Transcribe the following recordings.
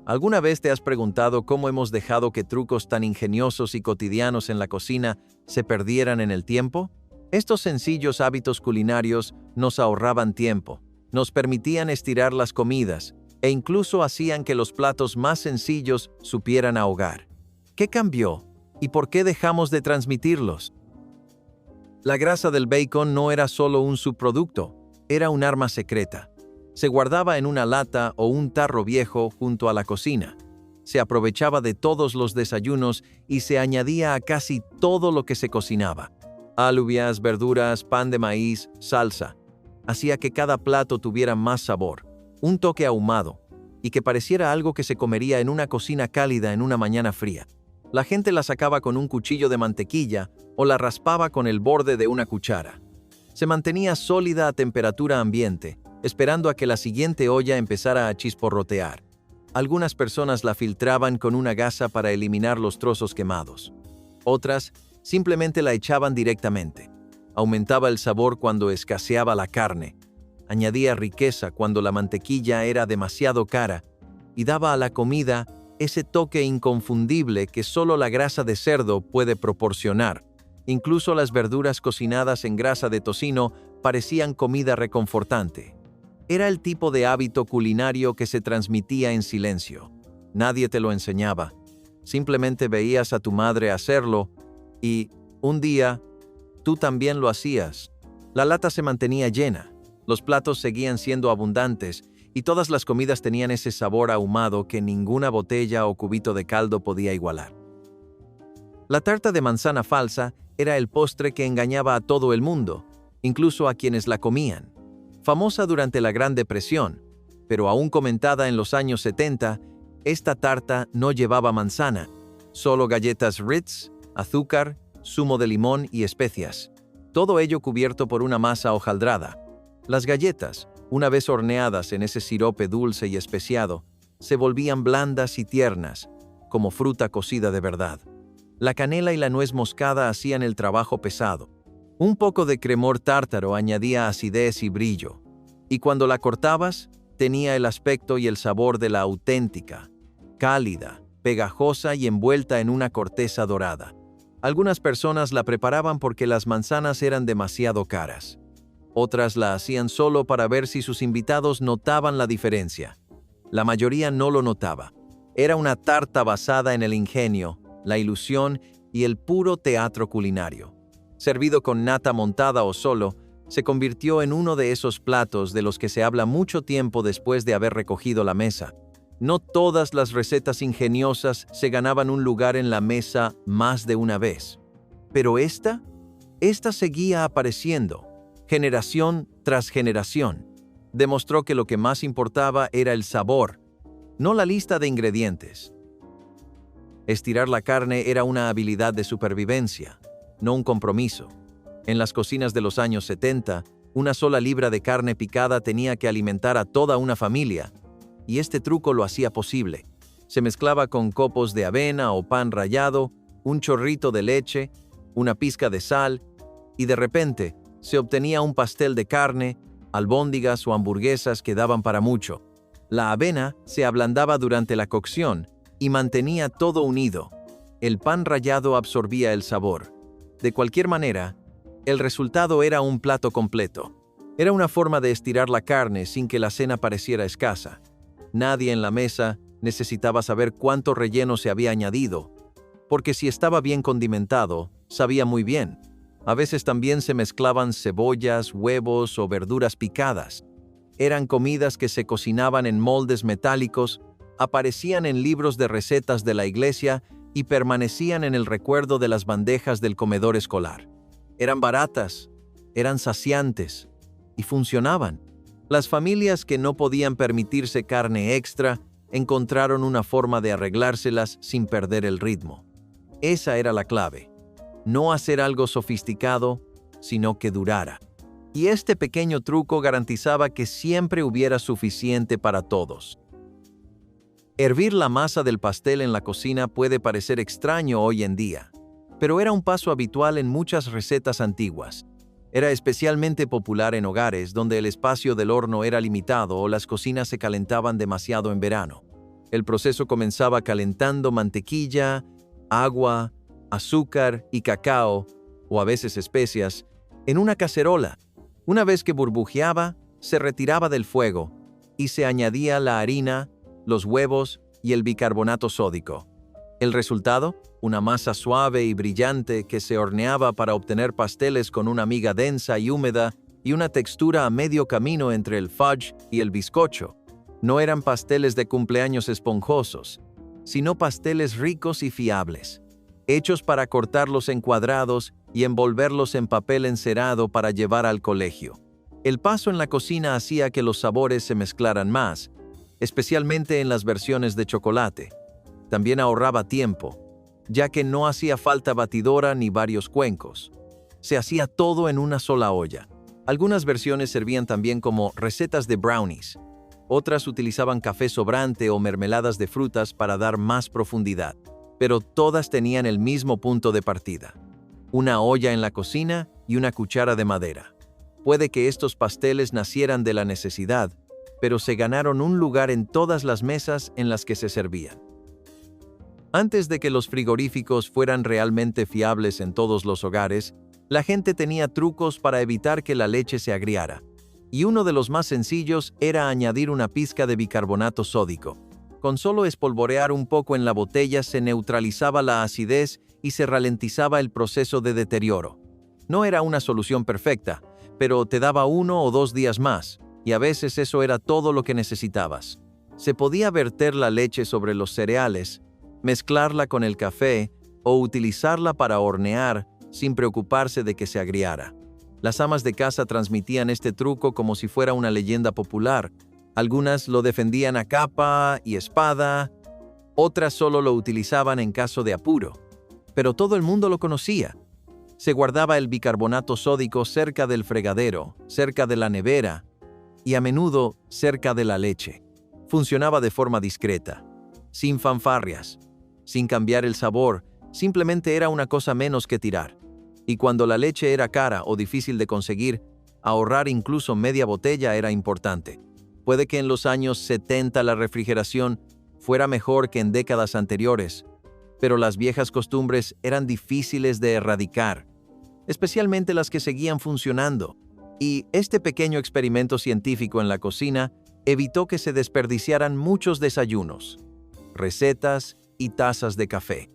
¿Alguna vez te has preguntado cómo hemos dejado que trucos tan ingeniosos y cotidianos en la cocina se perdieran en el tiempo? Estos sencillos hábitos culinarios nos ahorraban tiempo, nos permitían estirar las comidas e incluso hacían que los platos más sencillos supieran ahogar. ¿Qué cambió? ¿Y por qué dejamos de transmitirlos? La grasa del bacon no era solo un subproducto, era un arma secreta. Se guardaba en una lata o un tarro viejo junto a la cocina. Se aprovechaba de todos los desayunos y se añadía a casi todo lo que se cocinaba. Alubias, verduras, pan de maíz, salsa. Hacía que cada plato tuviera más sabor, un toque ahumado, y que pareciera algo que se comería en una cocina cálida en una mañana fría. La gente la sacaba con un cuchillo de mantequilla o la raspaba con el borde de una cuchara. Se mantenía sólida a temperatura ambiente, esperando a que la siguiente olla empezara a chisporrotear. Algunas personas la filtraban con una gasa para eliminar los trozos quemados. Otras simplemente la echaban directamente. Aumentaba el sabor cuando escaseaba la carne, añadía riqueza cuando la mantequilla era demasiado cara y daba a la comida ese toque inconfundible que solo la grasa de cerdo puede proporcionar. Incluso las verduras cocinadas en grasa de tocino parecían comida reconfortante. Era el tipo de hábito culinario que se transmitía en silencio. Nadie te lo enseñaba. Simplemente veías a tu madre hacerlo y, un día, tú también lo hacías. La lata se mantenía llena, los platos seguían siendo abundantes y todas las comidas tenían ese sabor ahumado que ninguna botella o cubito de caldo podía igualar. La tarta de manzana falsa era el postre que engañaba a todo el mundo, incluso a quienes la comían. Famosa durante la Gran Depresión, pero aún comentada en los años 70, esta tarta no llevaba manzana, solo galletas Ritz, azúcar, zumo de limón y especias. Todo ello cubierto por una masa hojaldrada. Las galletas, una vez horneadas en ese sirope dulce y especiado, se volvían blandas y tiernas, como fruta cocida de verdad. La canela y la nuez moscada hacían el trabajo pesado. Un poco de cremor tártaro añadía acidez y brillo, y cuando la cortabas, tenía el aspecto y el sabor de la auténtica, cálida, pegajosa y envuelta en una corteza dorada. Algunas personas la preparaban porque las manzanas eran demasiado caras. Otras la hacían solo para ver si sus invitados notaban la diferencia. La mayoría no lo notaba. Era una tarta basada en el ingenio, la ilusión y el puro teatro culinario. Servido con nata montada o solo, se convirtió en uno de esos platos de los que se habla mucho tiempo después de haber recogido la mesa. No todas las recetas ingeniosas se ganaban un lugar en la mesa más de una vez. Pero esta seguía apareciendo, generación tras generación. Demostró que lo que más importaba era el sabor, no la lista de ingredientes. Estirar la carne era una habilidad de supervivencia, no un compromiso. En las cocinas de los años 70, una sola libra de carne picada tenía que alimentar a toda una familia, y este truco lo hacía posible. Se mezclaba con copos de avena o pan rallado, un chorrito de leche, una pizca de sal, y de repente se obtenía un pastel de carne, albóndigas o hamburguesas que daban para mucho. La avena se ablandaba durante la cocción y mantenía todo unido. El pan rallado absorbía el sabor. De cualquier manera, el resultado era un plato completo. Era una forma de estirar la carne sin que la cena pareciera escasa. Nadie en la mesa necesitaba saber cuánto relleno se había añadido, porque si estaba bien condimentado, sabía muy bien. A veces también se mezclaban cebollas, huevos o verduras picadas. Eran comidas que se cocinaban en moldes metálicos, aparecían en libros de recetas de la iglesia y permanecían en el recuerdo de las bandejas del comedor escolar. Eran baratas, eran saciantes y funcionaban. Las familias que no podían permitirse carne extra encontraron una forma de arreglárselas sin perder el ritmo. Esa era la clave. No hacer algo sofisticado, sino que durara. Y este pequeño truco garantizaba que siempre hubiera suficiente para todos. Hervir la masa del pastel en la cocina puede parecer extraño hoy en día, pero era un paso habitual en muchas recetas antiguas. Era especialmente popular en hogares donde el espacio del horno era limitado o las cocinas se calentaban demasiado en verano. El proceso comenzaba calentando mantequilla, agua, azúcar y cacao, o a veces especias, en una cacerola. Una vez que burbujeaba, se retiraba del fuego y se añadía la harina, los huevos y el bicarbonato sódico. El resultado, una masa suave y brillante que se horneaba para obtener pasteles con una miga densa y húmeda y una textura a medio camino entre el fudge y el bizcocho. No eran pasteles de cumpleaños esponjosos, sino pasteles ricos y fiables, hechos para cortarlos en cuadrados y envolverlos en papel encerado para llevar al colegio. El paso en la cocina hacía que los sabores se mezclaran más, especialmente en las versiones de chocolate. También ahorraba tiempo, ya que no hacía falta batidora ni varios cuencos. Se hacía todo en una sola olla. Algunas versiones servían también como recetas de brownies. Otras utilizaban café sobrante o mermeladas de frutas para dar más profundidad, pero todas tenían el mismo punto de partida: una olla en la cocina y una cuchara de madera. Puede que estos pasteles nacieran de la necesidad, pero se ganaron un lugar en todas las mesas en las que se servían. Antes de que los frigoríficos fueran realmente fiables en todos los hogares, la gente tenía trucos para evitar que la leche se agriara, y uno de los más sencillos era añadir una pizca de bicarbonato sódico. Con solo espolvorear un poco en la botella se neutralizaba la acidez y se ralentizaba el proceso de deterioro. No era una solución perfecta, pero te daba 1 o 2 días más, y a veces eso era todo lo que necesitabas. Se podía verter la leche sobre los cereales, mezclarla con el café o utilizarla para hornear sin preocuparse de que se agriara. Las amas de casa transmitían este truco como si fuera una leyenda popular. Algunas lo defendían a capa y espada, otras solo lo utilizaban en caso de apuro. Pero todo el mundo lo conocía. Se guardaba el bicarbonato sódico cerca del fregadero, cerca de la nevera y a menudo cerca de la leche. Funcionaba de forma discreta, sin fanfarrias, sin cambiar el sabor, simplemente era una cosa menos que tirar. Y cuando la leche era cara o difícil de conseguir, ahorrar incluso media botella era importante. Puede que en los años 70 la refrigeración fuera mejor que en décadas anteriores, pero las viejas costumbres eran difíciles de erradicar, especialmente las que seguían funcionando. Y este pequeño experimento científico en la cocina evitó que se desperdiciaran muchos desayunos, recetas y tazas de café.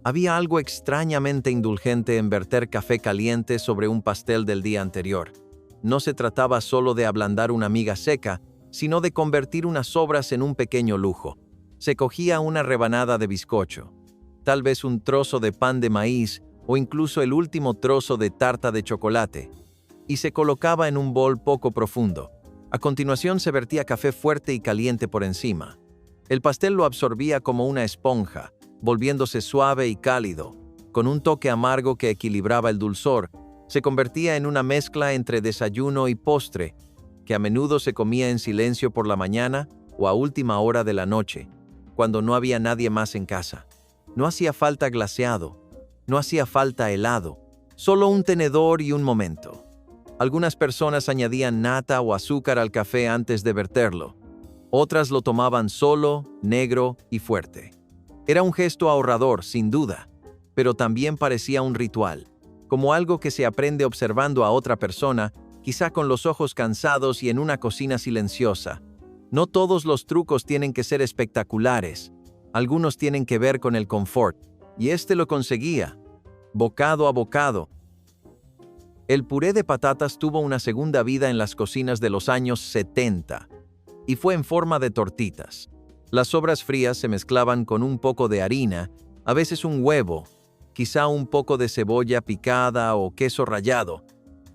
Había algo extrañamente indulgente en verter café caliente sobre un pastel del día anterior. No se trataba solo de ablandar una miga seca, sino de convertir unas sobras en un pequeño lujo. Se cogía una rebanada de bizcocho, tal vez un trozo de pan de maíz o incluso el último trozo de tarta de chocolate, y se colocaba en un bol poco profundo. A continuación se vertía café fuerte y caliente por encima. El pastel lo absorbía como una esponja, volviéndose suave y cálido, con un toque amargo que equilibraba el dulzor. Se convertía en una mezcla entre desayuno y postre, que a menudo se comía en silencio por la mañana o a última hora de la noche, cuando no había nadie más en casa. No hacía falta glaseado, no hacía falta helado, solo un tenedor y un momento. Algunas personas añadían nata o azúcar al café antes de verterlo. Otras lo tomaban solo, negro y fuerte. Era un gesto ahorrador, sin duda, pero también parecía un ritual, como algo que se aprende observando a otra persona, quizá con los ojos cansados y en una cocina silenciosa. No todos los trucos tienen que ser espectaculares, algunos tienen que ver con el confort, y este lo conseguía, bocado a bocado. El puré de patatas tuvo una segunda vida en las cocinas de los años 70, y fue en forma de tortitas. Las sobras frías se mezclaban con un poco de harina, a veces un huevo, quizá un poco de cebolla picada o queso rallado,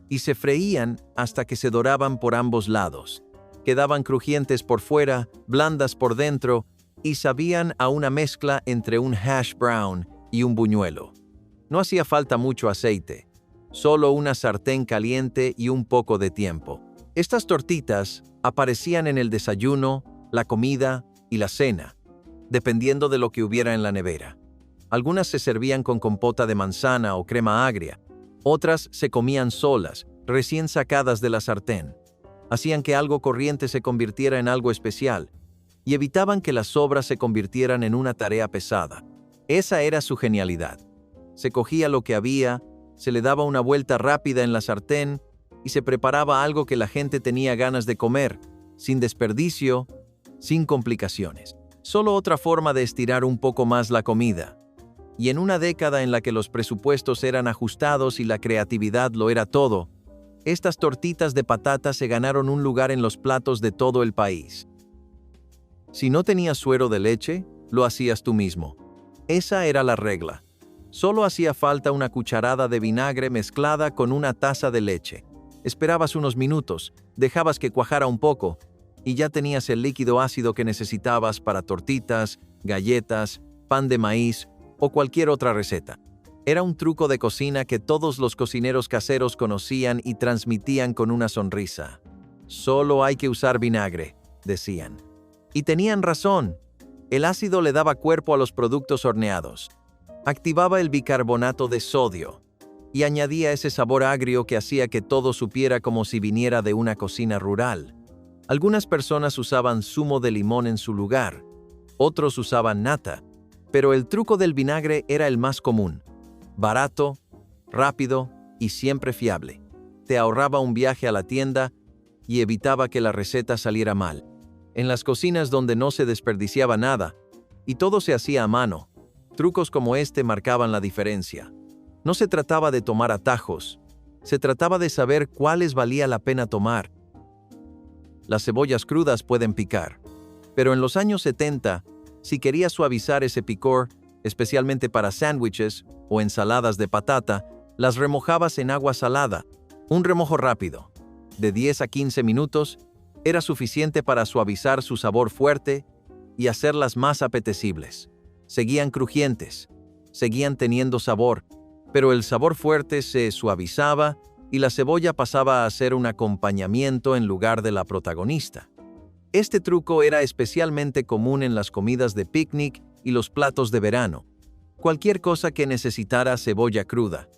y se freían hasta que se doraban por ambos lados. Quedaban crujientes por fuera, blandas por dentro, y sabían a una mezcla entre un hash brown y un buñuelo. No hacía falta mucho aceite, solo una sartén caliente y un poco de tiempo. Estas tortitas aparecían en el desayuno, la comida y la cena, dependiendo de lo que hubiera en la nevera. Algunas se servían con compota de manzana o crema agria, otras se comían solas, recién sacadas de la sartén. Hacían que algo corriente se convirtiera en algo especial. y evitaban que las sobras se convirtieran en una tarea pesada. Esa era su genialidad. Se cogía lo que había, se le daba una vuelta rápida en la sartén y se preparaba algo que la gente tenía ganas de comer, sin desperdicio, sin complicaciones. Solo otra forma de estirar un poco más la comida. Y en una década en la que los presupuestos eran ajustados y la creatividad lo era todo, estas tortitas de patata se ganaron un lugar en los platos de todo el país. Si no tenías suero de leche, lo hacías tú mismo. Esa era la regla. Solo hacía falta una cucharada de vinagre mezclada con una taza de leche. Esperabas unos minutos, dejabas que cuajara un poco, y ya tenías el líquido ácido que necesitabas para tortitas, galletas, pan de maíz o cualquier otra receta. Era un truco de cocina que todos los cocineros caseros conocían y transmitían con una sonrisa. Solo hay que usar vinagre, decían. Y tenían razón. El ácido le daba cuerpo a los productos horneados. Activaba el bicarbonato de sodio y añadía ese sabor agrio que hacía que todo supiera como si viniera de una cocina rural. Algunas personas usaban zumo de limón en su lugar, otros usaban nata, pero el truco del vinagre era el más común. Barato, rápido y siempre fiable. Te ahorraba un viaje a la tienda y evitaba que la receta saliera mal. En las cocinas donde no se desperdiciaba nada y todo se hacía a mano, trucos como este marcaban la diferencia. No se trataba de tomar atajos, se trataba de saber cuáles valía la pena tomar. Las cebollas crudas pueden picar, pero en los años 70, si querías suavizar ese picor, especialmente para sándwiches o ensaladas de patata, las remojabas en agua salada. Un remojo rápido, de 10 a 15 minutos, era suficiente para suavizar su sabor fuerte y hacerlas más apetecibles. Seguían crujientes, seguían teniendo sabor, pero el sabor fuerte se suavizaba y la cebolla pasaba a ser un acompañamiento en lugar de la protagonista. Este truco era especialmente común en las comidas de picnic y los platos de verano. Cualquier cosa que necesitara cebolla cruda,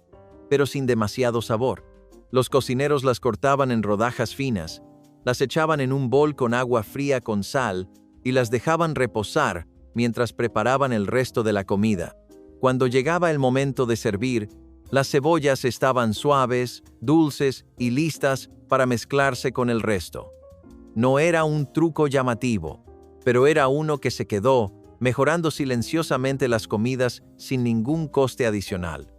pero sin demasiado sabor. Los cocineros las cortaban en rodajas finas, las echaban en un bol con agua fría con sal y las dejaban reposar mientras preparaban el resto de la comida. Cuando llegaba el momento de servir, las cebollas estaban suaves, dulces y listas para mezclarse con el resto. No era un truco llamativo, pero era uno que se quedó, mejorando silenciosamente las comidas sin ningún coste adicional.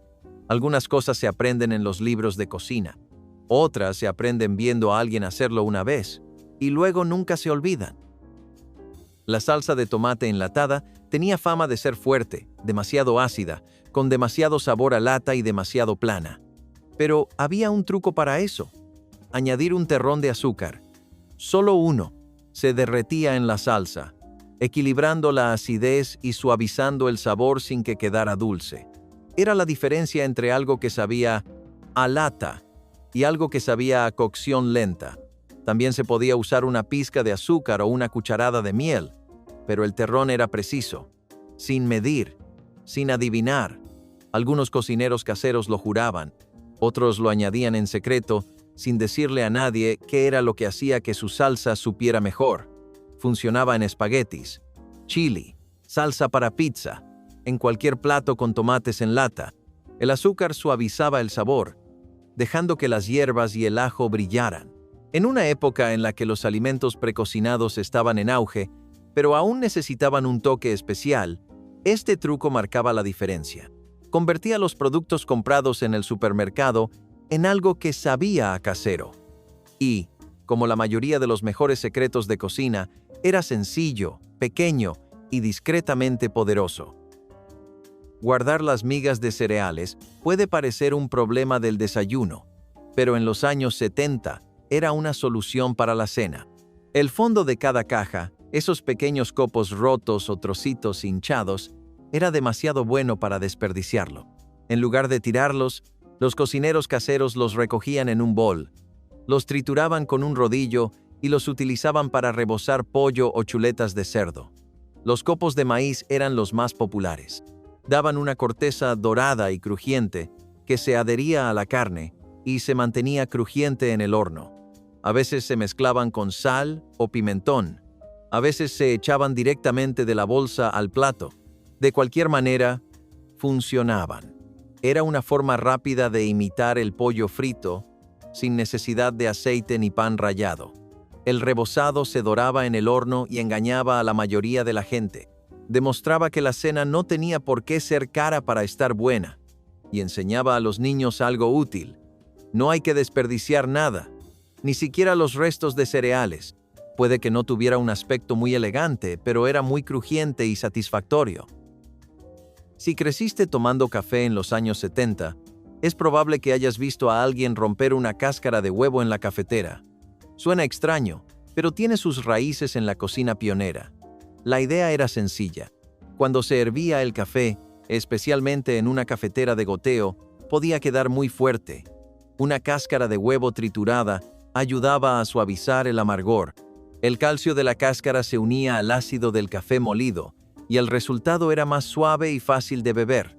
Algunas cosas se aprenden en los libros de cocina, otras se aprenden viendo a alguien hacerlo una vez, y luego nunca se olvidan. La salsa de tomate enlatada tenía fama de ser fuerte, demasiado ácida, con demasiado sabor a lata y demasiado plana. Pero había un truco para eso: añadir un terrón de azúcar. Solo uno. Se derretía en la salsa, equilibrando la acidez y suavizando el sabor sin que quedara dulce. Era la diferencia entre algo que sabía a lata y algo que sabía a cocción lenta. También se podía usar una pizca de azúcar o una cucharada de miel, pero el terrón era preciso, sin medir, sin adivinar. Algunos cocineros caseros lo juraban, otros lo añadían en secreto, sin decirle a nadie qué era lo que hacía que su salsa supiera mejor. Funcionaba en espaguetis, chili, salsa para pizza, en cualquier plato con tomates en lata. El azúcar suavizaba el sabor, dejando que las hierbas y el ajo brillaran. En una época en la que los alimentos precocinados estaban en auge, pero aún necesitaban un toque especial, este truco marcaba la diferencia. Convertía los productos comprados en el supermercado en algo que sabía a casero. Y, como la mayoría de los mejores secretos de cocina, era sencillo, pequeño y discretamente poderoso. Guardar las migas de cereales puede parecer un problema del desayuno, pero en los años 70 era una solución para la cena. El fondo de cada caja, esos pequeños copos rotos o trocitos hinchados, era demasiado bueno para desperdiciarlo. En lugar de tirarlos, los cocineros caseros los recogían en un bol, los trituraban con un rodillo y los utilizaban para rebozar pollo o chuletas de cerdo. Los copos de maíz eran los más populares. Daban una corteza dorada y crujiente que se adhería a la carne y se mantenía crujiente en el horno. A veces se mezclaban con sal o pimentón. A veces se echaban directamente de la bolsa al plato. De cualquier manera, funcionaban. Era una forma rápida de imitar el pollo frito, sin necesidad de aceite ni pan rallado. El rebozado se doraba en el horno y engañaba a la mayoría de la gente. Demostraba que la cena no tenía por qué ser cara para estar buena, y enseñaba a los niños algo útil. No hay que desperdiciar nada, ni siquiera los restos de cereales. Puede que no tuviera un aspecto muy elegante, pero era muy crujiente y satisfactorio. Si creciste tomando café en los años 70, es probable que hayas visto a alguien romper una cáscara de huevo en la cafetera. Suena extraño, pero tiene sus raíces en la cocina pionera. La idea era sencilla. Cuando se hervía el café, especialmente en una cafetera de goteo, podía quedar muy fuerte. Una cáscara de huevo triturada ayudaba a suavizar el amargor. El calcio de la cáscara se unía al ácido del café molido, y el resultado era más suave y fácil de beber.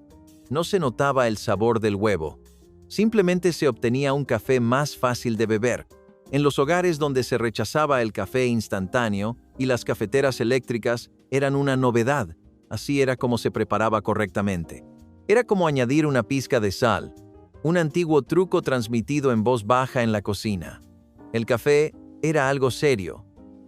No se notaba el sabor del huevo. Simplemente se obtenía un café más fácil de beber. En los hogares donde se rechazaba el café instantáneo y las cafeteras eléctricas eran una novedad, así era como se preparaba correctamente. Era como añadir una pizca de sal, un antiguo truco transmitido en voz baja en la cocina. El café era algo serio,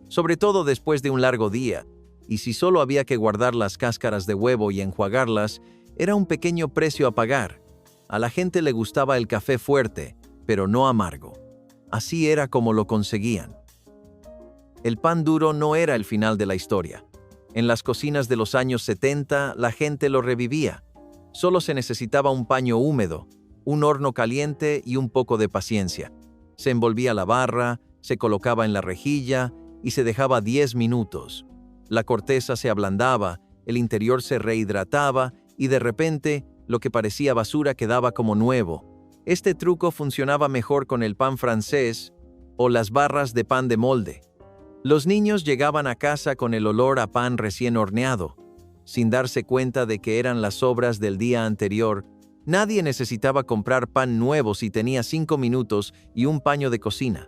sobre todo después de un largo día, y si solo había que guardar las cáscaras de huevo y enjuagarlas, era un pequeño precio a pagar. A la gente le gustaba el café fuerte, pero no amargo. Así era como lo conseguían. El pan duro no era el final de la historia. En las cocinas de los años 70, la gente lo revivía. Solo se necesitaba un paño húmedo, un horno caliente y un poco de paciencia. Se envolvía la barra, se colocaba en la rejilla y se dejaba 10 minutos. La corteza se ablandaba, el interior se rehidrataba y de repente, lo que parecía basura quedaba como nuevo. Este truco funcionaba mejor con el pan francés o las barras de pan de molde. Los niños llegaban a casa con el olor a pan recién horneado. Sin darse cuenta de que eran las sobras del día anterior, nadie necesitaba comprar pan nuevo si tenía 5 minutos y un paño de cocina.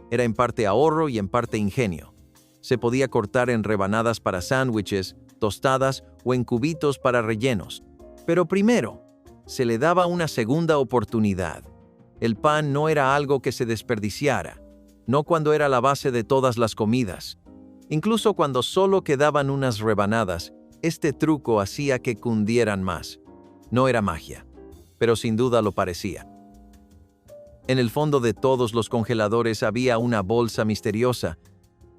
Era en parte ahorro y en parte ingenio. Se podía cortar en rebanadas para sándwiches, tostadas o en cubitos para rellenos. Pero primero, se le daba una segunda oportunidad. El pan no era algo que se desperdiciara, no cuando era la base de todas las comidas. Incluso cuando solo quedaban unas rebanadas, este truco hacía que cundieran más. No era magia, pero sin duda lo parecía. En el fondo de todos los congeladores había una bolsa misteriosa.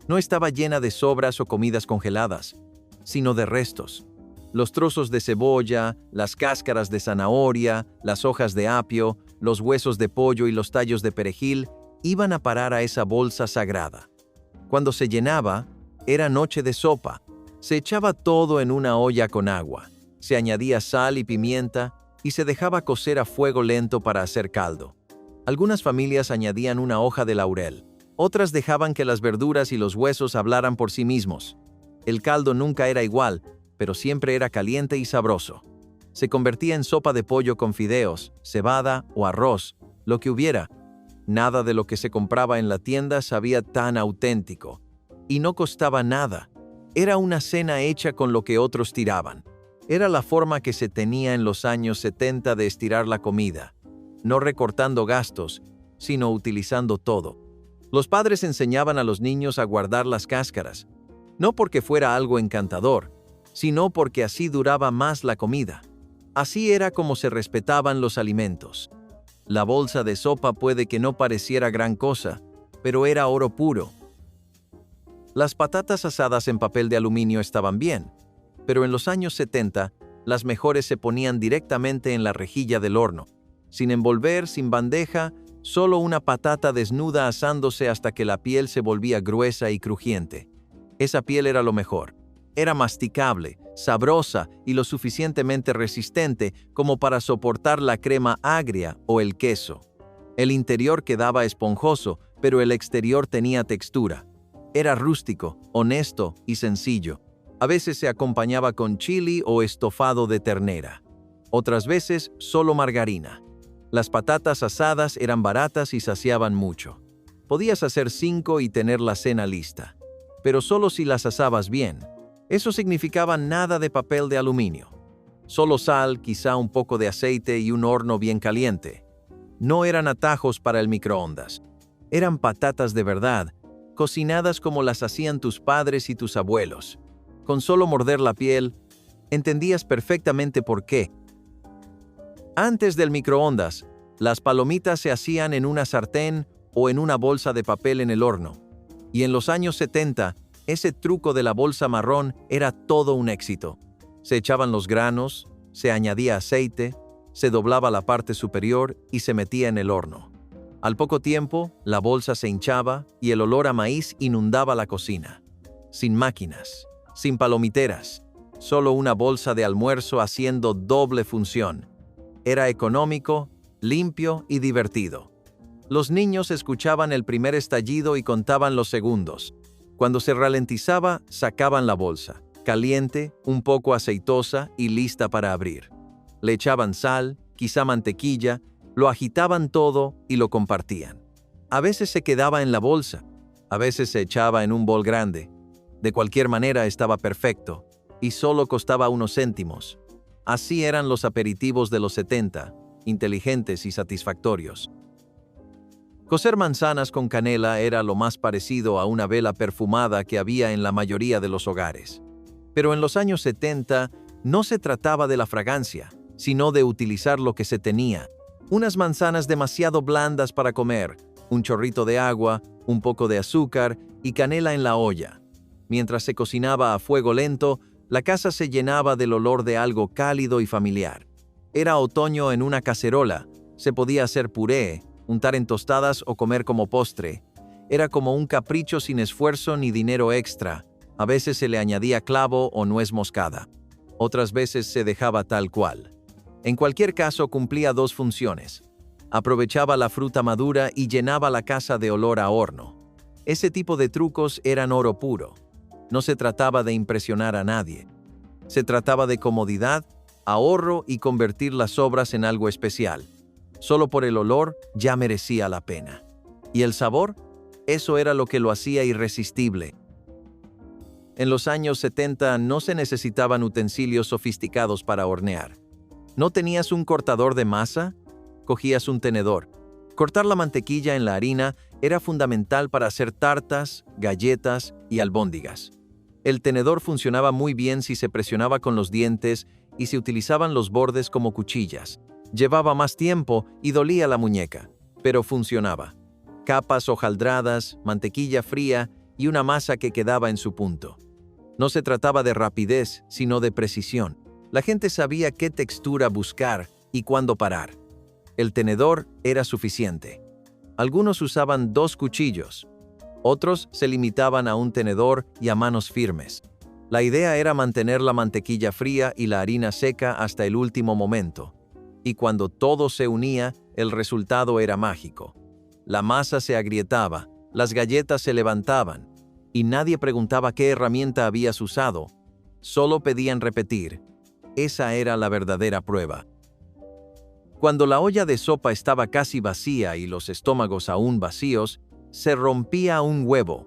No estaba llena de sobras o comidas congeladas, sino de restos. Los trozos de cebolla, las cáscaras de zanahoria, las hojas de apio, los huesos de pollo y los tallos de perejil iban a parar a esa bolsa sagrada. Cuando se llenaba, era noche de sopa. Se echaba todo en una olla con agua. Se añadía sal y pimienta y se dejaba cocer a fuego lento para hacer caldo. Algunas familias añadían una hoja de laurel. Otras dejaban que las verduras y los huesos hablaran por sí mismos. El caldo nunca era igual, pero siempre era caliente y sabroso. Se convertía en sopa de pollo con fideos, cebada o arroz, lo que hubiera. Nada de lo que se compraba en la tienda sabía tan auténtico. Y no costaba nada. Era una cena hecha con lo que otros tiraban. Era la forma que se tenía en los años 70 de estirar la comida, no recortando gastos, sino utilizando todo. Los padres enseñaban a los niños a guardar las cáscaras, no porque fuera algo encantador, sino porque así duraba más la comida. Así era como se respetaban los alimentos. La bolsa de sopa puede que no pareciera gran cosa, pero era oro puro. Las patatas asadas en papel de aluminio estaban bien, pero en los años 70, las mejores se ponían directamente en la rejilla del horno, sin envolver, sin bandeja, solo una patata desnuda asándose hasta que la piel se volvía gruesa y crujiente. Esa piel era lo mejor. Era masticable, sabrosa y lo suficientemente resistente como para soportar la crema agria o el queso. El interior quedaba esponjoso, pero el exterior tenía textura. Era rústico, honesto y sencillo. A veces se acompañaba con chili o estofado de ternera. Otras veces, solo margarina. Las patatas asadas eran baratas y saciaban mucho. Podías hacer 5 y tener la cena lista. pero solo si las asabas bien. Eso significaba nada de papel de aluminio. Solo sal, quizá un poco de aceite y un horno bien caliente. No eran atajos para el microondas. Eran patatas de verdad, cocinadas como las hacían tus padres y tus abuelos. Con solo morder la piel, entendías perfectamente por qué. Antes del microondas, las palomitas se hacían en una sartén o en una bolsa de papel en el horno. Y en los años 70, ese truco de la bolsa marrón era todo un éxito. Se echaban los granos, se añadía aceite, se doblaba la parte superior y se metía en el horno. Al poco tiempo, la bolsa se hinchaba y el olor a maíz inundaba la cocina. Sin máquinas, sin palomiteras, solo una bolsa de almuerzo haciendo doble función. Era económico, limpio y divertido. Los niños escuchaban el primer estallido y contaban los segundos. Cuando se ralentizaba, sacaban la bolsa, caliente, un poco aceitosa y lista para abrir. Le echaban sal, quizá mantequilla, lo agitaban todo y lo compartían. A veces se quedaba en la bolsa, a veces se echaba en un bol grande. De cualquier manera estaba perfecto y solo costaba unos céntimos. Así eran los aperitivos de los 70, inteligentes y satisfactorios. Cocer manzanas con canela era lo más parecido a una vela perfumada que había en la mayoría de los hogares. Pero en los años 70 no se trataba de la fragancia, sino de utilizar lo que se tenía. Unas manzanas demasiado blandas para comer, un chorrito de agua, un poco de azúcar y canela en la olla. Mientras se cocinaba a fuego lento, la casa se llenaba del olor de algo cálido y familiar. Era otoño en una cacerola, se podía hacer puré, untar en tostadas o comer como postre. Era como un capricho sin esfuerzo ni dinero extra. A veces se le añadía clavo o nuez moscada. Otras veces se dejaba tal cual. En cualquier caso, cumplía dos funciones. Aprovechaba la fruta madura y llenaba la casa de olor a horno. Ese tipo de trucos eran oro puro. No se trataba de impresionar a nadie. Se trataba de comodidad, ahorro y convertir las sobras en algo especial. Solo por el olor ya merecía la pena. ¿Y el sabor? Eso era lo que lo hacía irresistible. En los años 70 no se necesitaban utensilios sofisticados para hornear. ¿No tenías un cortador de masa? Cogías un tenedor. Cortar la mantequilla en la harina era fundamental para hacer tartas, galletas y albóndigas. El tenedor funcionaba muy bien si se presionaba con los dientes y se utilizaban los bordes como cuchillas. Llevaba más tiempo y dolía la muñeca, pero funcionaba. Capas hojaldradas, mantequilla fría y una masa que quedaba en su punto. No se trataba de rapidez, sino de precisión. La gente sabía qué textura buscar y cuándo parar. El tenedor era suficiente. Algunos usaban 2 cuchillos. Otros se limitaban a un tenedor y a manos firmes. La idea era mantener la mantequilla fría y la harina seca hasta el último momento. Y cuando todo se unía, el resultado era mágico. La masa se agrietaba, las galletas se levantaban, y nadie preguntaba qué herramienta habías usado. Solo pedían repetir. Esa era la verdadera prueba. Cuando la olla de sopa estaba casi vacía y los estómagos aún vacíos, se rompía un huevo.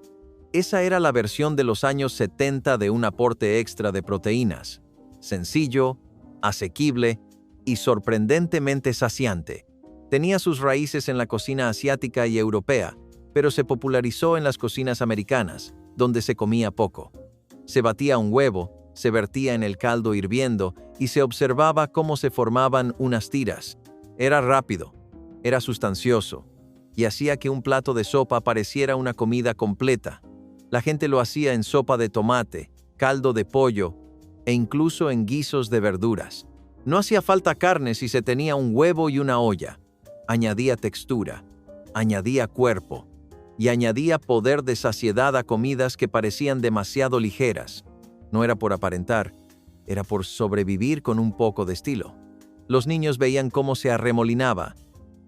Esa era la versión de los años 70 de un aporte extra de proteínas. Sencillo, asequible y sorprendentemente saciante. Tenía sus raíces en la cocina asiática y europea, pero se popularizó en las cocinas americanas, donde se comía poco. Se batía un huevo, se vertía en el caldo hirviendo y se observaba cómo se formaban unas tiras. Era rápido, era sustancioso, y hacía que un plato de sopa pareciera una comida completa. La gente lo hacía en sopa de tomate, caldo de pollo e incluso en guisos de verduras. No hacía falta carne si se tenía un huevo y una olla. Añadía textura, añadía cuerpo y añadía poder de saciedad a comidas que parecían demasiado ligeras. No era por aparentar, era por sobrevivir con un poco de estilo. Los niños veían cómo se arremolinaba.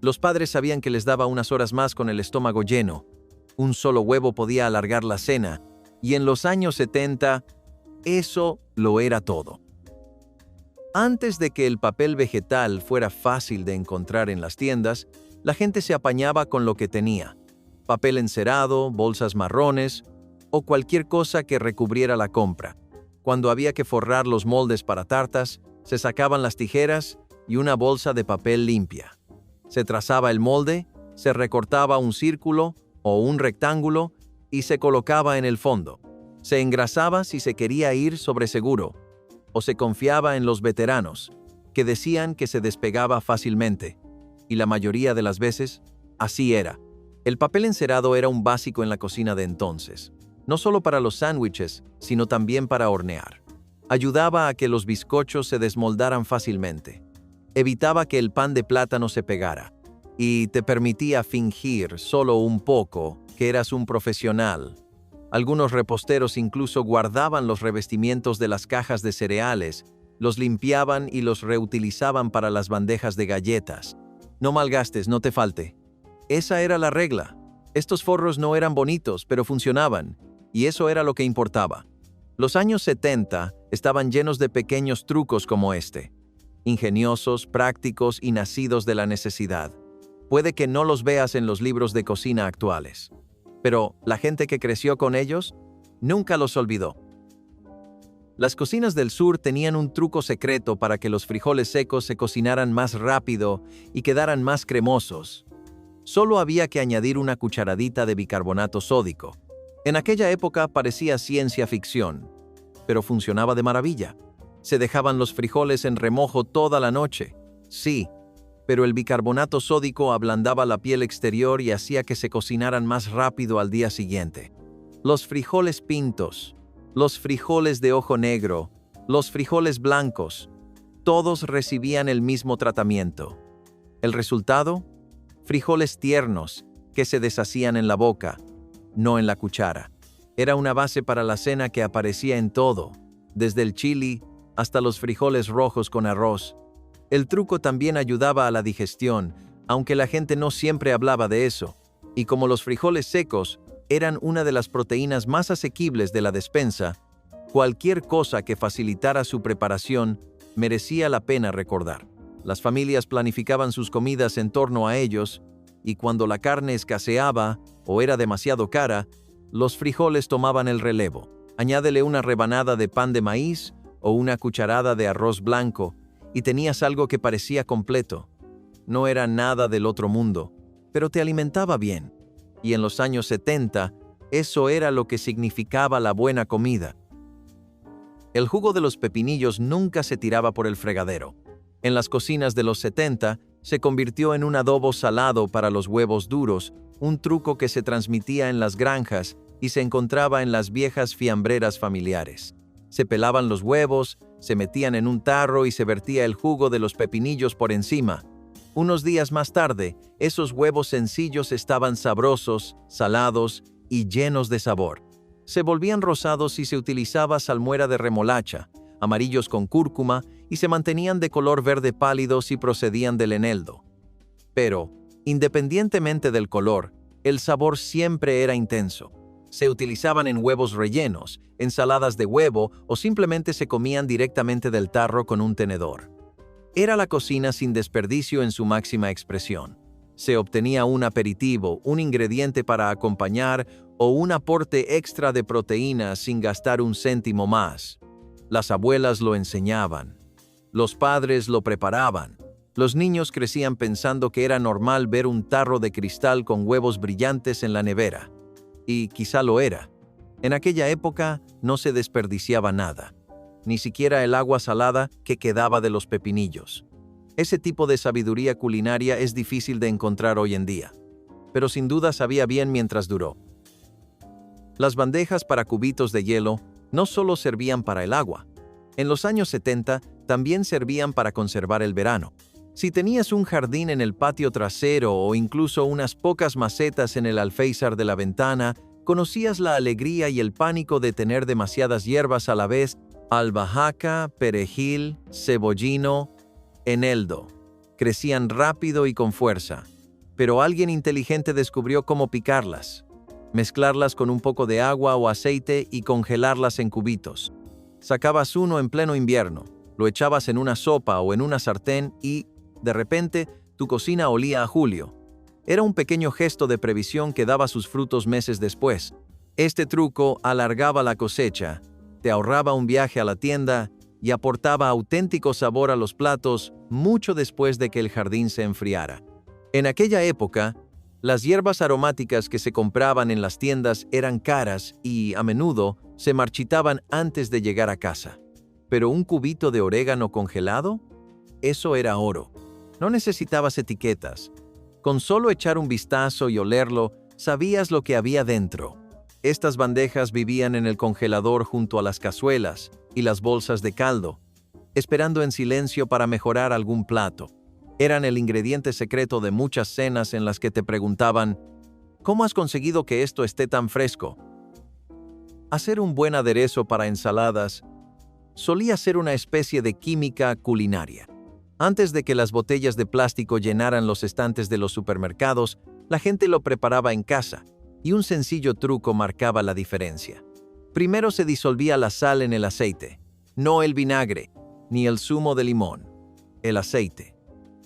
Los padres sabían que les daba unas horas más con el estómago lleno. Un solo huevo podía alargar la cena, y en los años 70, eso lo era todo. Antes de que el papel vegetal fuera fácil de encontrar en las tiendas, la gente se apañaba con lo que tenía. Papel encerado, bolsas marrones o cualquier cosa que recubriera la compra. Cuando había que forrar los moldes para tartas, se sacaban las tijeras y una bolsa de papel limpia. Se trazaba el molde, se recortaba un círculo o un rectángulo y se colocaba en el fondo. Se engrasaba si se quería ir sobre seguro, o se confiaba en los veteranos, que decían que se despegaba fácilmente. Y la mayoría de las veces, así era. El papel encerado era un básico en la cocina de entonces, no solo para los sándwiches, sino también para hornear. Ayudaba a que los bizcochos se desmoldaran fácilmente. Evitaba que el pan de plátano se pegara. Y te permitía fingir solo un poco que eras un profesional. Algunos reposteros incluso guardaban los revestimientos de las cajas de cereales, los limpiaban y los reutilizaban para las bandejas de galletas. No malgastes, no te falte. Esa era la regla. Estos forros no eran bonitos, pero funcionaban, y eso era lo que importaba. Los años 70 estaban llenos de pequeños trucos como este, ingeniosos, prácticos y nacidos de la necesidad. Puede que no los veas en los libros de cocina actuales, pero la gente que creció con ellos nunca los olvidó. Las cocinas del sur tenían un truco secreto para que los frijoles secos se cocinaran más rápido y quedaran más cremosos. Solo había que añadir una cucharadita de bicarbonato sódico. En aquella época parecía ciencia ficción, pero funcionaba de maravilla. Se dejaban los frijoles en remojo toda la noche. Sí, pero el bicarbonato sódico ablandaba la piel exterior y hacía que se cocinaran más rápido al día siguiente. Los frijoles pintos, los frijoles de ojo negro, los frijoles blancos, todos recibían el mismo tratamiento. ¿El resultado? Frijoles tiernos que se deshacían en la boca, no en la cuchara. Era una base para la cena que aparecía en todo, desde el chili hasta los frijoles rojos con arroz. El truco también ayudaba a la digestión, aunque la gente no siempre hablaba de eso. Y como los frijoles secos eran una de las proteínas más asequibles de la despensa, cualquier cosa que facilitara su preparación merecía la pena recordar. Las familias planificaban sus comidas en torno a ellos, y cuando la carne escaseaba o era demasiado cara, los frijoles tomaban el relevo. Añádele una rebanada de pan de maíz o una cucharada de arroz blanco, y tenías algo que parecía completo. No era nada del otro mundo, pero te alimentaba bien. Y en los años 70, eso era lo que significaba la buena comida. El jugo de los pepinillos nunca se tiraba por el fregadero. En las cocinas de los 70, se convirtió en un adobo salado para los huevos duros, un truco que se transmitía en las granjas y se encontraba en las viejas fiambreras familiares. Se pelaban los huevos, se metían en un tarro y se vertía el jugo de los pepinillos por encima. Unos días más tarde, esos huevos sencillos estaban sabrosos, salados y llenos de sabor. Se volvían rosados si se utilizaba salmuera de remolacha, amarillos con cúrcuma, y se mantenían de color verde pálido si procedían del eneldo. Pero, independientemente del color, el sabor siempre era intenso. Se utilizaban en huevos rellenos, ensaladas de huevo o simplemente se comían directamente del tarro con un tenedor. Era la cocina sin desperdicio en su máxima expresión. Se obtenía un aperitivo, un ingrediente para acompañar o un aporte extra de proteínas sin gastar un céntimo más. Las abuelas lo enseñaban. Los padres lo preparaban. Los niños crecían pensando que era normal ver un tarro de cristal con huevos brillantes en la nevera. Y quizá lo era. En aquella época no se desperdiciaba nada, ni siquiera el agua salada que quedaba de los pepinillos. Ese tipo de sabiduría culinaria es difícil de encontrar hoy en día, pero sin duda sabía bien mientras duró. Las bandejas para cubitos de hielo no solo servían para el agua. En los años 70 también servían para conservar el verano. Si tenías un jardín en el patio trasero o incluso unas pocas macetas en el alféizar de la ventana, conocías la alegría y el pánico de tener demasiadas hierbas a la vez: albahaca, perejil, cebollino, eneldo. Crecían rápido y con fuerza, pero alguien inteligente descubrió cómo picarlas, mezclarlas con un poco de agua o aceite y congelarlas en cubitos. Sacabas uno en pleno invierno, lo echabas en una sopa o en una sartén y, de repente, tu cocina olía a julio. Era un pequeño gesto de previsión que daba sus frutos meses después. Este truco alargaba la cosecha, te ahorraba un viaje a la tienda y aportaba auténtico sabor a los platos mucho después de que el jardín se enfriara. En aquella época, las hierbas aromáticas que se compraban en las tiendas eran caras y, a menudo, se marchitaban antes de llegar a casa. Pero un cubito de orégano congelado, eso era oro. No necesitabas etiquetas. Con solo echar un vistazo y olerlo, sabías lo que había dentro. Estas bandejas vivían en el congelador junto a las cazuelas y las bolsas de caldo, esperando en silencio para mejorar algún plato. Eran el ingrediente secreto de muchas cenas en las que te preguntaban, ¿cómo has conseguido que esto esté tan fresco? Hacer un buen aderezo para ensaladas solía ser una especie de química culinaria. Antes de que las botellas de plástico llenaran los estantes de los supermercados, la gente lo preparaba en casa, y un sencillo truco marcaba la diferencia. Primero se disolvía la sal en el aceite, no el vinagre, ni el zumo de limón, el aceite.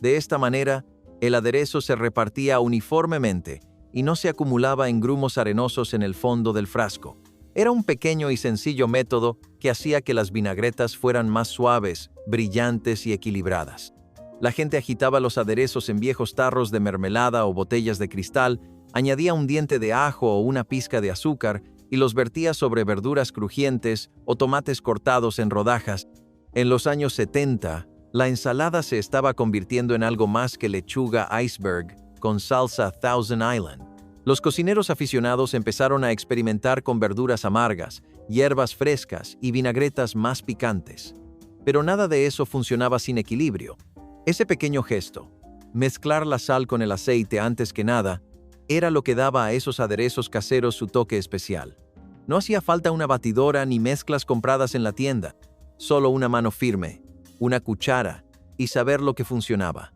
De esta manera, el aderezo se repartía uniformemente y no se acumulaba en grumos arenosos en el fondo del frasco. Era un pequeño y sencillo método que hacía que las vinagretas fueran más suaves, brillantes y equilibradas. La gente agitaba los aderezos en viejos tarros de mermelada o botellas de cristal, añadía un diente de ajo o una pizca de azúcar y los vertía sobre verduras crujientes o tomates cortados en rodajas. En los años 70, la ensalada se estaba convirtiendo en algo más que lechuga iceberg con salsa Thousand Island. Los cocineros aficionados empezaron a experimentar con verduras amargas, hierbas frescas y vinagretas más picantes. Pero nada de eso funcionaba sin equilibrio. Ese pequeño gesto, mezclar la sal con el aceite antes que nada, era lo que daba a esos aderezos caseros su toque especial. No hacía falta una batidora ni mezclas compradas en la tienda, solo una mano firme, una cuchara y saber lo que funcionaba.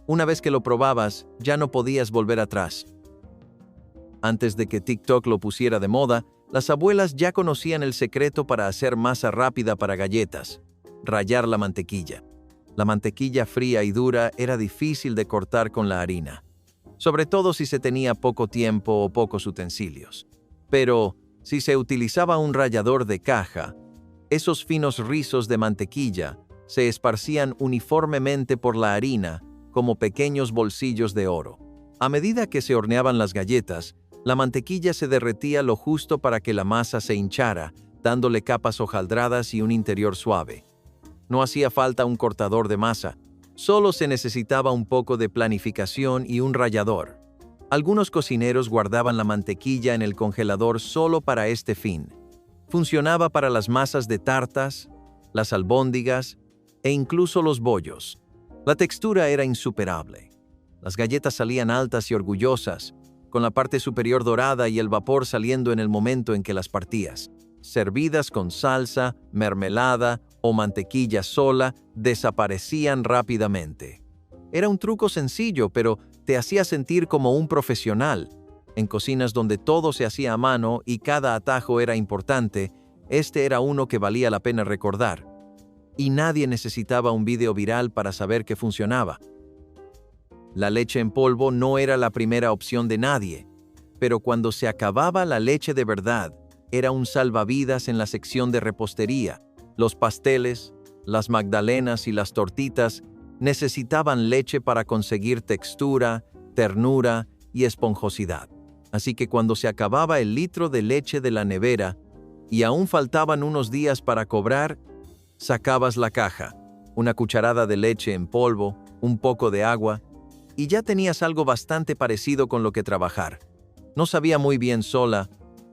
Una vez que lo probabas, ya no podías volver atrás. Antes de que TikTok lo pusiera de moda, las abuelas ya conocían el secreto para hacer masa rápida para galletas: rallar la mantequilla. La mantequilla fría y dura era difícil de cortar con la harina, sobre todo si se tenía poco tiempo o pocos utensilios. Pero, si se utilizaba un rallador de caja, esos finos rizos de mantequilla se esparcían uniformemente por la harina como pequeños bolsillos de oro. A medida que se horneaban las galletas, la mantequilla se derretía lo justo para que la masa se hinchara, dándole capas hojaldradas y un interior suave. No hacía falta un cortador de masa, solo se necesitaba un poco de planificación y un rallador. Algunos cocineros guardaban la mantequilla en el congelador solo para este fin. Funcionaba para las masas de tartas, las albóndigas e incluso los bollos. La textura era insuperable. Las galletas salían altas y orgullosas, con la parte superior dorada y el vapor saliendo en el momento en que las partías. Servidas con salsa, mermelada o mantequilla sola, desaparecían rápidamente. Era un truco sencillo, pero te hacía sentir como un profesional. En cocinas donde todo se hacía a mano y cada atajo era importante, este era uno que valía la pena recordar. Y nadie necesitaba un video viral para saber que funcionaba. La leche en polvo no era la primera opción de nadie, pero cuando se acababa la leche de verdad, era un salvavidas en la sección de repostería. Los pasteles, las magdalenas y las tortitas necesitaban leche para conseguir textura, ternura y esponjosidad. Así que cuando se acababa el litro de leche de la nevera y aún faltaban unos días para cobrar, sacabas la caja, una cucharada de leche en polvo, un poco de agua, y ya tenías algo bastante parecido con lo que trabajar. No sabía muy bien sola,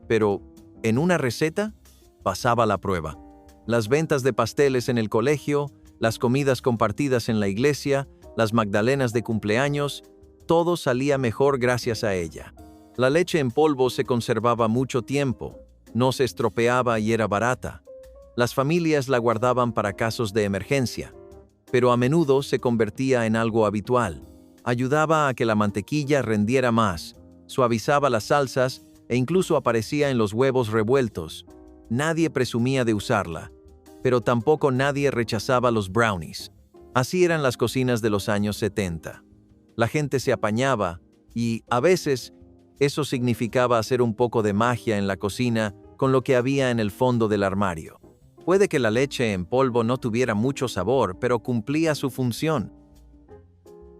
pero en una receta pasaba la prueba. Las ventas de pasteles en el colegio, las comidas compartidas en la iglesia, las magdalenas de cumpleaños, todo salía mejor gracias a ella. La leche en polvo se conservaba mucho tiempo, no se estropeaba y era barata. Las familias la guardaban para casos de emergencia, pero a menudo se convertía en algo habitual. Ayudaba a que la mantequilla rendiera más, suavizaba las salsas e incluso aparecía en los huevos revueltos. Nadie presumía de usarla, pero tampoco nadie rechazaba los brownies. Así eran las cocinas de los años 70. La gente se apañaba y, a veces, Eso significaba hacer un poco de magia en la cocina con lo que había en el fondo del armario. Puede que la leche en polvo no tuviera mucho sabor, pero cumplía su función.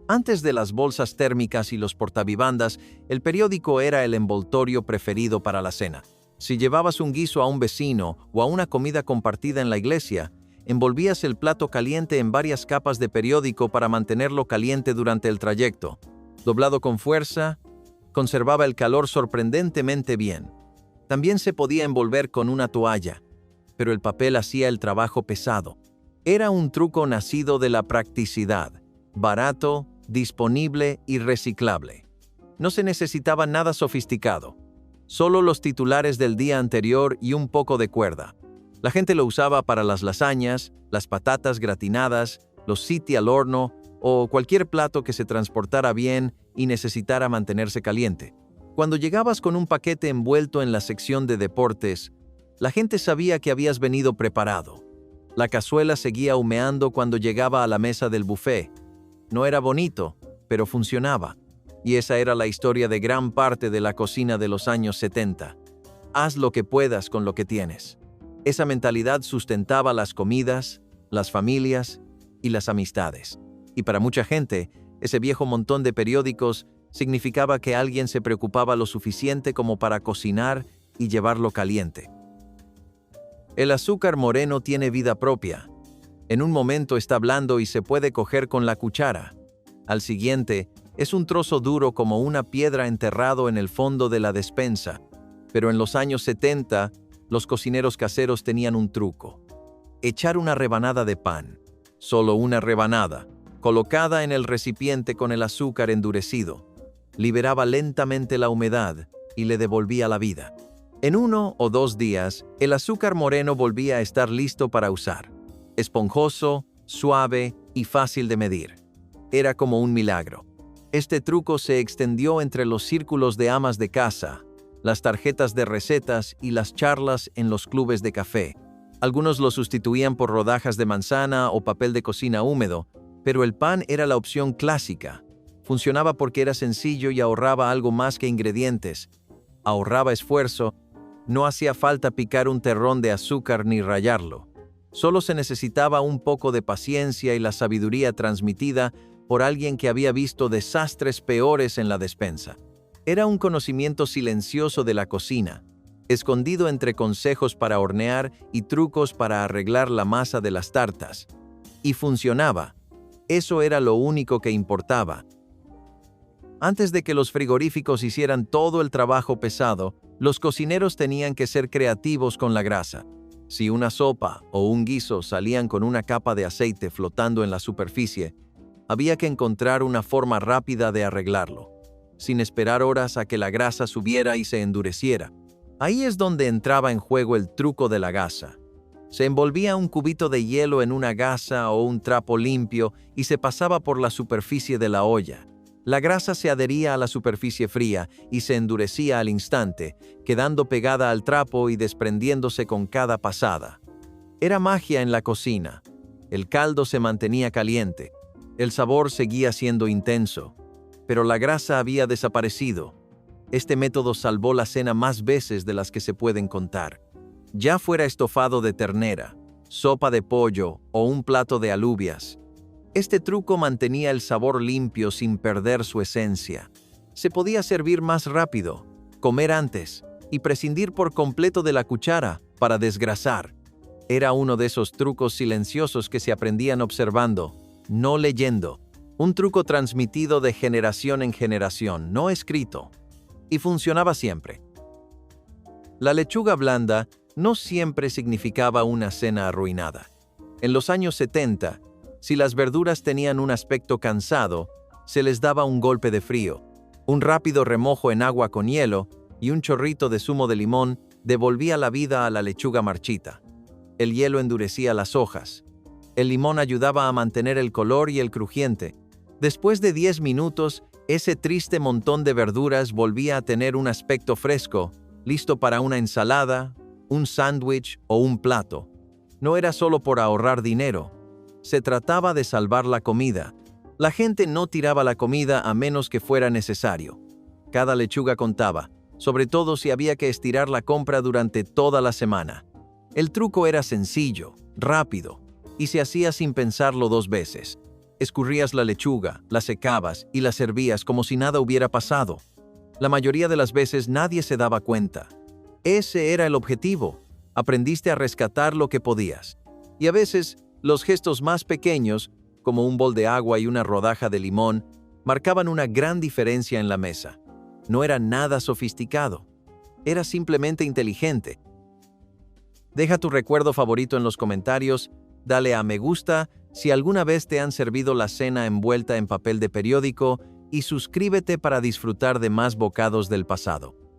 Antes de las bolsas térmicas y los portavivandas, el periódico era el envoltorio preferido para la cena. Si llevabas un guiso a un vecino o a una comida compartida en la iglesia, envolvías el plato caliente en varias capas de periódico para mantenerlo caliente durante el trayecto. Doblado con fuerza, conservaba el calor sorprendentemente bien. También se podía envolver con una toalla, pero el papel hacía el trabajo pesado. Era un truco nacido de la practicidad, barato, disponible y reciclable. No se necesitaba nada sofisticado, solo los titulares del día anterior y un poco de cuerda. La gente lo usaba para las lasañas, las patatas gratinadas, los siti al horno o cualquier plato que se transportara bien y necesitara mantenerse caliente. Cuando llegabas con un paquete envuelto en la sección de deportes, la gente sabía que habías venido preparado. La cazuela seguía humeando cuando llegaba a la mesa del buffet. No era bonito, pero funcionaba. Y esa era la historia de gran parte de la cocina de los años 70. Haz lo que puedas con lo que tienes. Esa mentalidad sustentaba las comidas, las familias y las amistades. Y para mucha gente, ese viejo montón de periódicos significaba que alguien se preocupaba lo suficiente como para cocinar y llevarlo caliente. El azúcar moreno tiene vida propia. En un momento está blando y se puede coger con la cuchara. Al siguiente, es un trozo duro como una piedra enterrado en el fondo de la despensa. Pero en los años 70, los cocineros caseros tenían un truco. Echar una rebanada de pan, solo una rebanada, colocada en el recipiente con el azúcar endurecido. Liberaba lentamente la humedad y le devolvía la vida. En 1 o 2 días, el azúcar moreno volvía a estar listo para usar. Esponjoso, suave y fácil de medir. Era como un milagro. Este truco se extendió entre los círculos de amas de casa, las tarjetas de recetas y las charlas en los clubes de café. Algunos lo sustituían por rodajas de manzana o papel de cocina húmedo, pero el pan era la opción clásica. Funcionaba porque era sencillo y ahorraba algo más que ingredientes. Ahorraba esfuerzo. No hacía falta picar un terrón de azúcar ni rallarlo. Solo se necesitaba un poco de paciencia y la sabiduría transmitida por alguien que había visto desastres peores en la despensa. Era un conocimiento silencioso de la cocina, escondido entre consejos para hornear y trucos para arreglar la masa de las tartas. Y funcionaba. Eso era lo único que importaba. Antes de que los frigoríficos hicieran todo el trabajo pesado, los cocineros tenían que ser creativos con la grasa. Si una sopa o un guiso salían con una capa de aceite flotando en la superficie, había que encontrar una forma rápida de arreglarlo, sin esperar horas a que la grasa subiera y se endureciera. Ahí es donde entraba en juego el truco de la gasa. Se envolvía un cubito de hielo en una gasa o un trapo limpio y se pasaba por la superficie de la olla. La grasa se adhería a la superficie fría y se endurecía al instante, quedando pegada al trapo y desprendiéndose con cada pasada. Era magia en la cocina. El caldo se mantenía caliente. El sabor seguía siendo intenso, pero la grasa había desaparecido. Este método salvó la cena más veces de las que se pueden contar. Ya fuera estofado de ternera, sopa de pollo o un plato de alubias, este truco mantenía el sabor limpio sin perder su esencia. Se podía servir más rápido, comer antes y prescindir por completo de la cuchara para desgrasar. Era uno de esos trucos silenciosos que se aprendían observando, no leyendo. Un truco transmitido de generación en generación, no escrito. Y funcionaba siempre. La lechuga blanda no siempre significaba una cena arruinada. En los años 70, si las verduras tenían un aspecto cansado, se les daba un golpe de frío. Un rápido remojo en agua con hielo y un chorrito de zumo de limón devolvía la vida a la lechuga marchita. El hielo endurecía las hojas. El limón ayudaba a mantener el color y el crujiente. Después de 10 minutos, ese triste montón de verduras volvía a tener un aspecto fresco, listo para una ensalada, un sándwich o un plato. No era solo por ahorrar dinero. Se trataba de salvar la comida. La gente no tiraba la comida a menos que fuera necesario. Cada lechuga contaba, sobre todo si había que estirar la compra durante toda la semana. El truco era sencillo, rápido, y se hacía sin pensarlo 2 veces. Escurrías la lechuga, la secabas y la servías como si nada hubiera pasado. La mayoría de las veces nadie se daba cuenta. Ese era el objetivo. Aprendiste a rescatar lo que podías. Y a veces, los gestos más pequeños, como un bol de agua y una rodaja de limón, marcaban una gran diferencia en la mesa. No era nada sofisticado. Era simplemente inteligente. Deja tu recuerdo favorito en los comentarios, dale a me gusta si alguna vez te han servido la cena envuelta en papel de periódico y suscríbete para disfrutar de más bocados del pasado.